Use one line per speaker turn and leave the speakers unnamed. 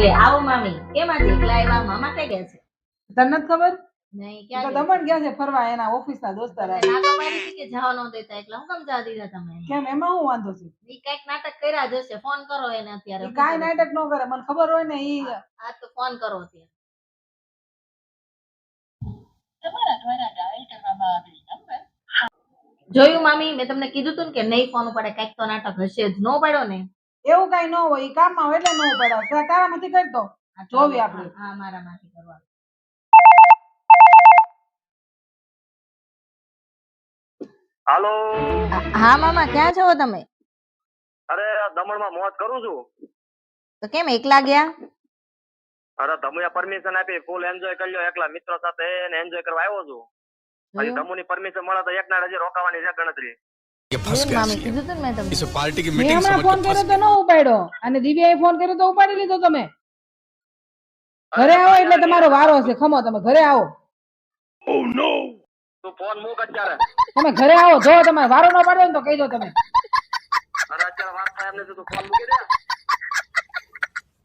લે આવો મામી કેમ આજે એકલા આવ્યા? મામા કઈ ગયા છે?
તને નથી ખબર?
નહીં
તો
ક્યાં
દમણ ગયા છે ફરવા, એના ઓફિસ ના દોસ્તાર
ગયા? ના તો મારી હતી કે જવા ન દેતા એટલે હું કેમ જવા દીધા તમે?
કેમ એમાં હું વાંધો છે?
ઈ કઈક નાટક કર્યા જ હશે. ફોન કરો એને અત્યારે.
ઈ કાંઈ નાટક ન કરે, મને ખબર હોય ને. ઈ
હા તો ફોન કરો અત્યારે. જોયું મામી, મેં તમને કીધું તું ને કે નહીં ફોન ઉપાડે, કઈક તો નાટક હશે જ. નો પાડ્યો ને?
એવું કઈ ન હોય, ઈ કામમાં હોય એટલે ન ઉપાડે. તારામાંથી કરતો જોવી આપણે.
હા મારામાંથી કરવા.
હાલો.
હા મામા ક્યાં છો તમે?
અરે દમણમાં મોજ કરું છું.
તો કેમ એકલા ગયા?
અરે ધમુએ પરમિશન આપી, ફૂલ એન્જોય કરી લ્યો એકલા મિત્રો સાથે ને એન્જોય કરવા આવ્યો છું. હજી ધમુની પરમિશન મળે તો એક ના હજી રોકાવાની છે ગણતરી.
મામી કીધું તું ને મેં તમને.
इसे पार्टी की
મેં
मीटिंग
હમણાં
समझ
ફોન
के
કર્યો
फंस
તો ન ઉપાડ્યો, અને દિવ્યાએ ફોન કર્યો તો ઉપાડી લીધો તમે. ઘરે આવો એટલે તમારો વારો છે. ખમો, તમે ઘરે આવો.
તું ફોન મૂક અત્યારે.
તમે ઘરે આવો, જો તમારે વારો ન પાડ્યો ને તો કહી દો તમે.
અરે અત્યારે વાત થાય એમ નથી, તું ફોન મૂકી દે.